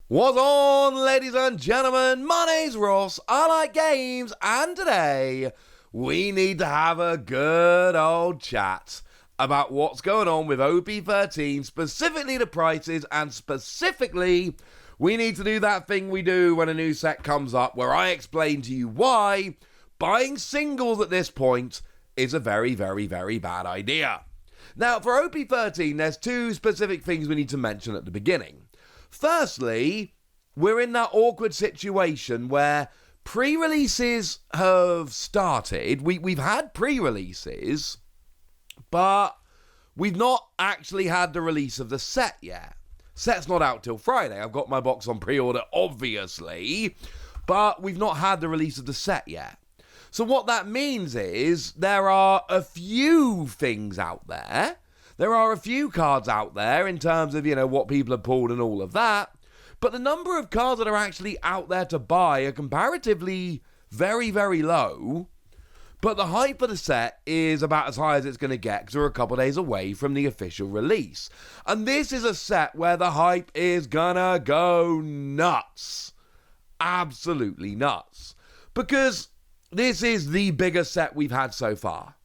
What's on, ladies and gentlemen? My name's Ross, I like games, and today we need to have a good old chat about what's going on with OP-13, specifically the prices, and specifically, we need to do that thing we do when a new set comes up, where I explain to you why buying singles at this point is a very, very, very bad idea. Now, for OP-13, there's two specific things we need to mention at the beginning. Firstly, we're in that awkward situation where pre-releases have started. We've had pre-releases, but we've not actually had the release of the set yet. Set's not out till Friday. I've got my box on pre-order, obviously, but we've not had the release of the set yet. So what that means is there are a few things out there. There are a few cards out there in terms of, what people have pulled and all of that. But the number of cards that are actually out there to buy are comparatively very, very low. But the hype for the set is about as high as it's going to get because we're a couple days away from the official release. And this is a set where the hype is gonna go nuts. Absolutely nuts. Because this is the biggest set we've had so far.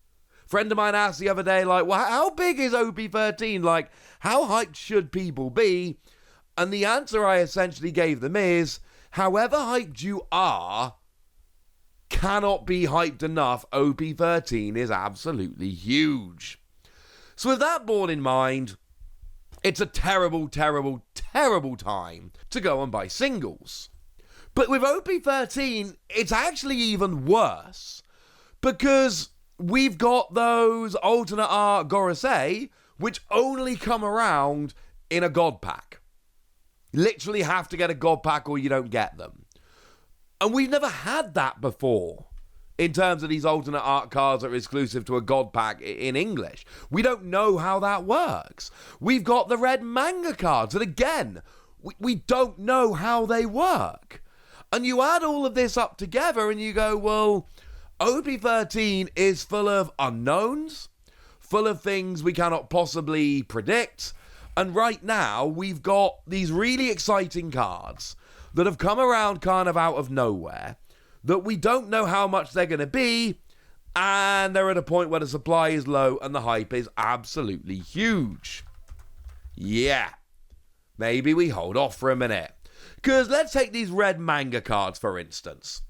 Friend of mine asked the other day, well, how big is OP-13? How hyped should people be? And the answer I essentially gave them is, however hyped you are, cannot be hyped enough. OP-13 is absolutely huge. So with that borne in mind, it's a terrible, terrible, terrible time to go and buy singles. But with OP-13, it's actually even worse, because we've got those alternate art Gorosei, which only come around in a God pack. You literally have to get a God pack or you don't get them. And we've never had that before in terms of these alternate art cards that are exclusive to a God pack in English. We don't know how that works. We've got the red manga cards, and again, we don't know how they work. And you add all of this up together and you go, well, OP-13 is full of unknowns, full of things we cannot possibly predict, and right now we've got these really exciting cards that have come around kind of out of nowhere, that we don't know how much they're going to be, and they're at a point where the supply is low and the hype is absolutely huge. Yeah, maybe we hold off for a minute, because let's take these red manga cards for instance.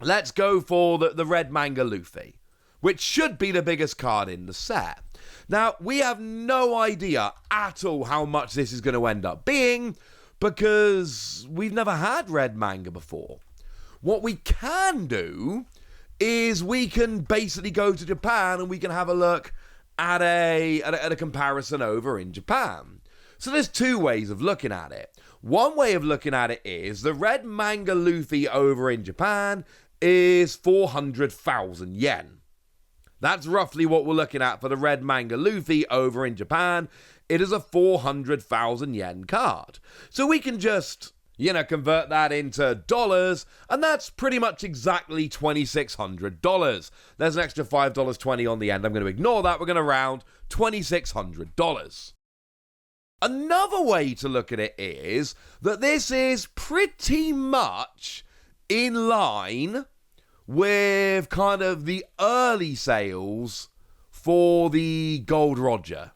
Let's go for the red manga Luffy, which should be the biggest card in the set. Now, we have no idea at all how much this is going to end up being, because we've never had red manga before. What we can do is we can basically go to Japan and we can have a look at a comparison over in Japan. So there's two ways of looking at it. One way of looking at it is the red manga Luffy over in Japan is 400,000 yen. That's roughly what we're looking at for the red manga Luffy over in Japan. It is a 400,000 yen card. So we can just, convert that into dollars, and that's pretty much exactly $2,600. There's an extra $5.20 on the end. I'm going to ignore that. We're going to round $2,600. Another way to look at it is that this is pretty much in line with kind of the early sales for the Gold Roger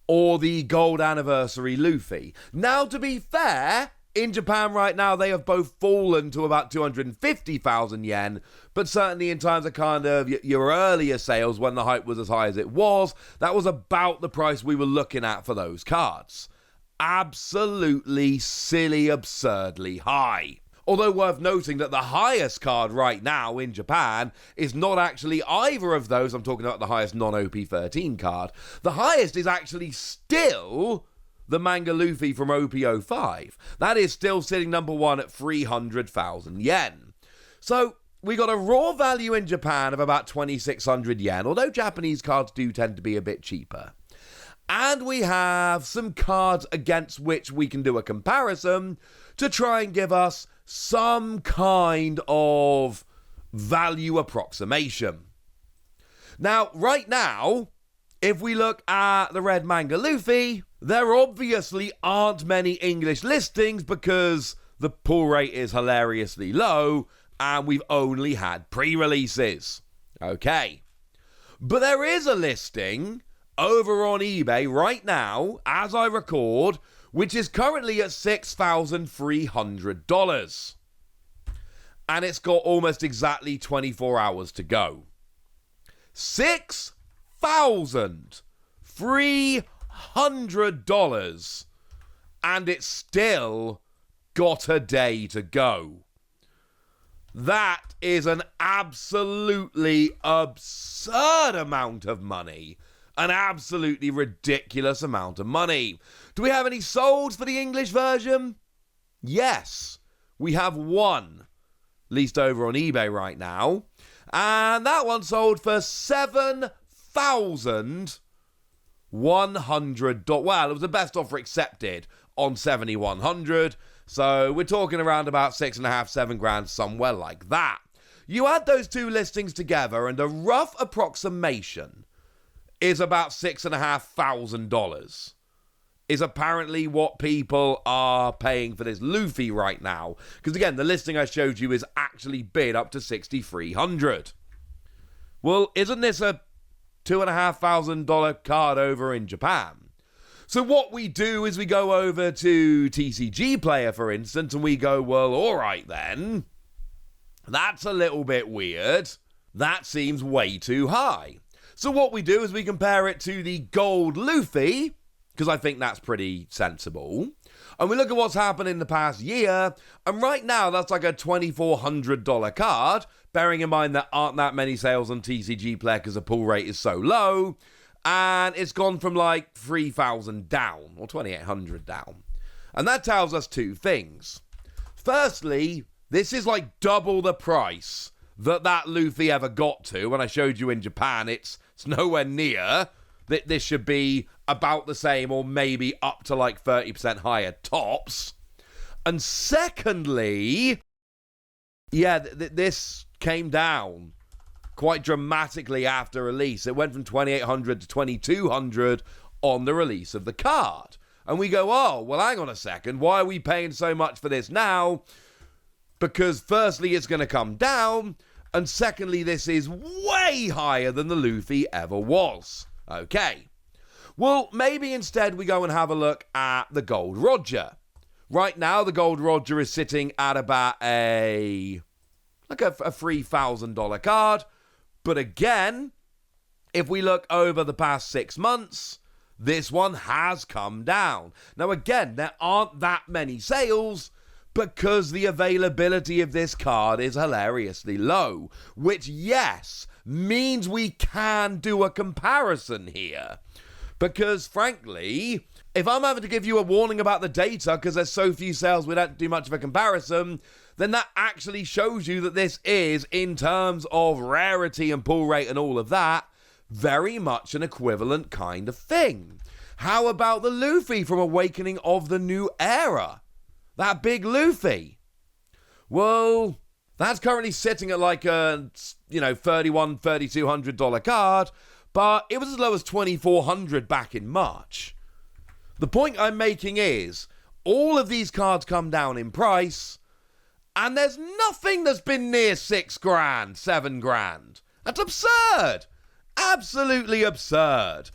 or the Gold Anniversary Luffy. Now, to be fair, in Japan right now, they have both fallen to about 250,000 yen, but certainly in terms of kind of your earlier sales when the hype was as high as it was, that was about the price we were looking at for those cards. Absolutely silly, absurdly high. Although worth noting that the highest card right now in Japan is not actually either of those. I'm talking about the highest non-OP-13 card. The highest is actually still the manga Luffy from OP-05. That is still sitting number one at 300,000 yen. So we got a raw value in Japan of about 2,600 yen, although Japanese cards do tend to be a bit cheaper. And we have some cards against which we can do a comparison to try and give us some kind of value approximation. Now, right now, if we look at the red manga Luffy, there obviously aren't many English listings because the pull rate is hilariously low, and we've only had pre-releases. Okay. But there is a listing over on eBay right now, as I record, which is currently at $6,300. And it's got almost exactly 24 hours to go. $6,300, and it's still got a day to go. That is an absolutely absurd amount of money. An absolutely ridiculous amount of money. Do we have any solds for the English version? Yes, we have one, leased over on eBay right now. And that one sold for $7,100. Well, it was the best offer accepted on $7,100. So we're talking around about $6,500-7,000, somewhere like that. You add those two listings together, and a rough approximation is about $6,500. Is apparently what people are paying for this Luffy right now. Because again, the listing I showed you is actually bid up to $6,300. Well, isn't this a $2,500 card over in Japan? So what we do is we go over to TCG Player, for instance, and we go, well, all right then. That's a little bit weird. That seems way too high. So what we do is we compare it to the gold Luffy, because I think that's pretty sensible. And we look at what's happened in the past year, and right now that's like a $2,400 card, bearing in mind there aren't that many sales on TCG Player because the pull rate is so low, and it's gone from like 3,000 down, or 2,800 down. And that tells us two things. Firstly, this is like double the price that Luffy ever got to. When I showed you in Japan, it's nowhere near. This should be about the same, or maybe up to like 30% higher tops. And secondly, yeah, this came down quite dramatically after release. It went from 2,800 to 2,200 on the release of the card. And we go, oh, well, hang on a second. Why are we paying so much for this now? Because firstly, it's going to come down. And secondly, this is way higher than the Luffy ever was. Okay. Well, maybe instead we go and have a look at the Gold Roger. Right now, the Gold Roger is sitting at about a $3,000 card. But again, if we look over the past 6 months, this one has come down. Now again, there aren't that many sales because the availability of this card is hilariously low, which, yes, means we can do a comparison here. Because, frankly, if I'm having to give you a warning about the data because there's so few sales we don't do much of a comparison, then that actually shows you that this is, in terms of rarity and pull rate and all of that, very much an equivalent kind of thing. How about the Luffy from Awakening of the New Era? That big Luffy. Well, that's currently sitting at like a, $3,100, $3,200 card, but it was as low as $2,400 back in March. The point I'm making is, all of these cards come down in price, and there's nothing that's been near $6,000, $7,000. That's absurd. Absolutely absurd.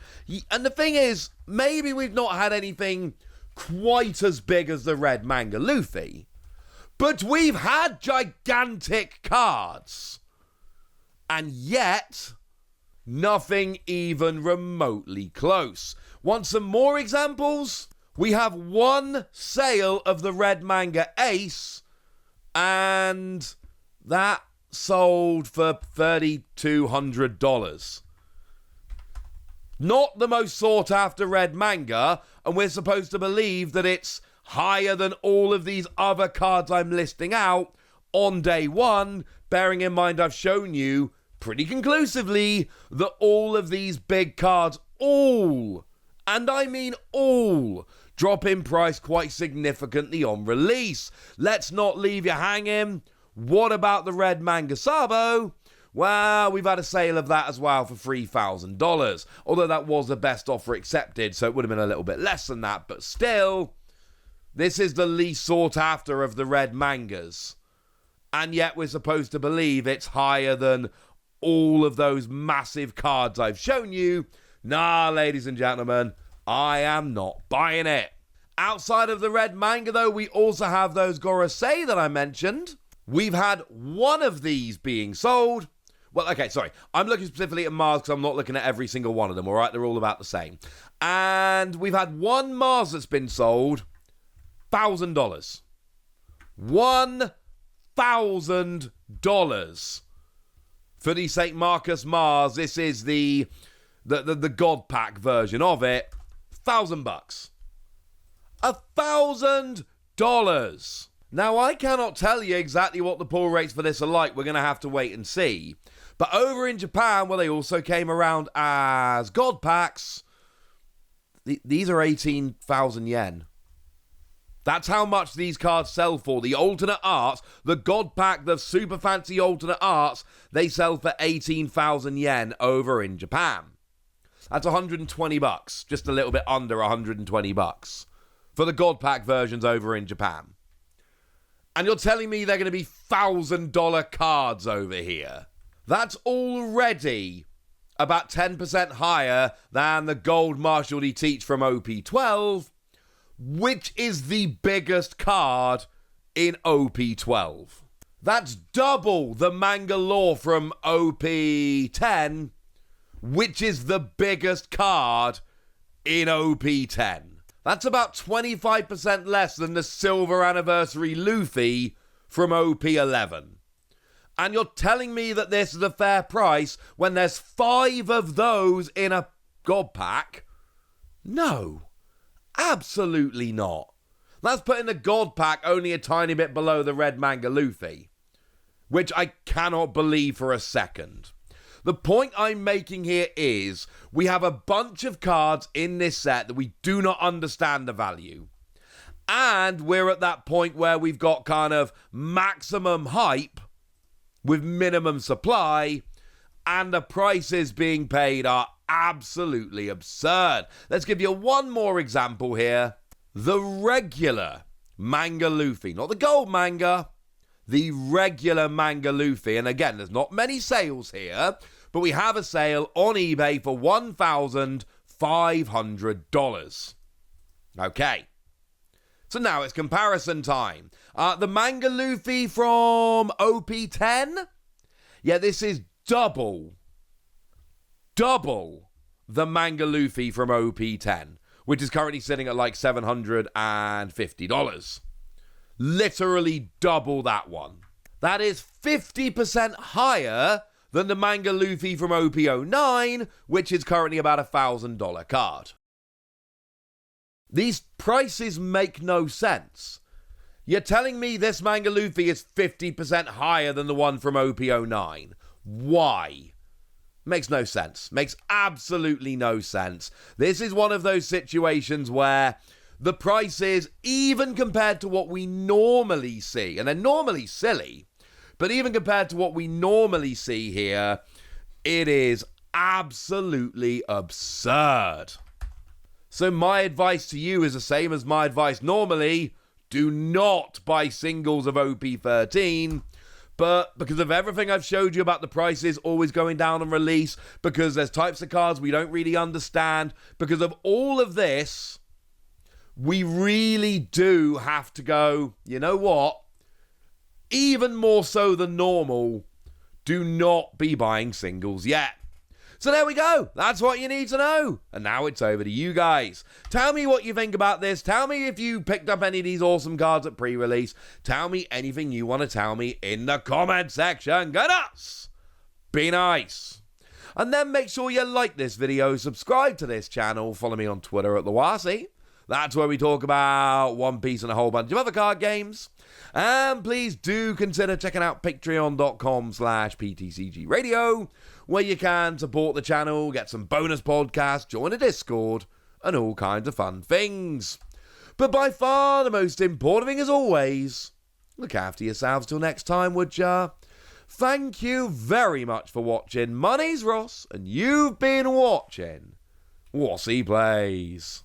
And the thing is, maybe we've not had anything quite as big as the Red Manga Luffy, but we've had gigantic cards, and yet nothing even remotely close. Want some more examples? We have one sale of the Red Manga Ace, and that sold for $3,200. Not the most sought after Red Manga, and we're supposed to believe that it's higher than all of these other cards I'm listing out on day one, bearing in mind I've shown you pretty conclusively that all of these big cards all, and I mean all, drop in price quite significantly on release. Let's not leave you hanging. What about the Red Manga Sabo? Well, we've had a sale of that as well for $3,000. Although that was the best offer accepted, so it would have been a little bit less than that, but still, This is the least sought after of the red mangas. And yet we're supposed to believe it's higher than all of those massive cards I've shown you. Nah, ladies and gentlemen, I am not buying it. Outside of the red manga, though, we also have those Gorosei that I mentioned. We've had one of these being sold. Well, okay, sorry. I'm looking specifically at Mars because I'm not looking at every single one of them, all right? They're all about the same. And we've had one Mars that's been sold, $1,000. $1,000 for the St. Marcus Mars. This is the God Pack version of it. $1,000. $1,000. Now, I cannot tell you exactly what the pull rates for this are like. We're going to have to wait and see. But over in Japan, where they also came around as God Packs, these are 18,000 yen. That's how much these cards sell for. The alternate arts, the God Pack, the super fancy alternate arts, they sell for 18,000 yen over in Japan. That's $120, just a little bit under $120 for the God Pack versions over in Japan. And you're telling me they're going to be $1,000 cards over here? That's already about 10% higher than the Gold Marshal D Teach from OP-12, which is the biggest card in OP-12. That's double the Manga Law from OP-10, which is the biggest card in OP-10. That's about 25% less than the Silver Anniversary Luffy from OP-11. And you're telling me that this is a fair price when there's 5 of those in a God Pack? No, absolutely not. That's putting the God Pack only a tiny bit below the Red Manga Luffy, which I cannot believe for a second. The point I'm making here is we have a bunch of cards in this set that we do not understand the value. And we're at that point where we've got kind of maximum hype with minimum supply, and the prices being paid are absolutely absurd. Let's give you one more example here. The regular Manga Luffy, not the gold manga, the regular Manga Luffy. And again, there's not many sales here, but we have a sale on eBay for $1,500. Okay. So now it's comparison time. The Manga Luffy from OP-10? Yeah, this is double the Manga Luffy from OP-10, which is currently sitting at like $750. Literally double that one. That is 50% higher than the Manga Luffy from OP-09, which is currently about a $1,000 card. These prices make no sense. You're telling me this Manga Luffy is 50% higher than the one from OP-09. Why? Makes no sense. Makes absolutely no sense. This is one of those situations where the prices, even compared to what we normally see, and they're normally silly, but even compared to what we normally see here, it is absolutely absurd. So my advice to you is the same as my advice normally. Do not buy singles of OP-13. But because of everything I've showed you about the prices always going down on release, because there's types of cards we don't really understand, because of all of this, we really do have to go, you know what? Even more so than normal, do not be buying singles yet. So there we go. That's what you need to know. And now it's over to you guys. Tell me what you think about this. Tell me if you picked up any of these awesome cards at pre-release. Tell me anything you want to tell me in the comment section. Go nuts! Be nice. And then make sure you like this video, subscribe to this channel, follow me on Twitter at @TheWasi. That's where we talk about One Piece and a whole bunch of other card games. And please do consider checking out patreon.com/PTCG Radio, where you can support the channel, get some bonus podcasts, join a Discord, and all kinds of fun things. But by far the most important thing, as always, look after yourselves till next time, would ya? Thank you very much for watching. My name's Ross, and you've been watching Wasi Plays.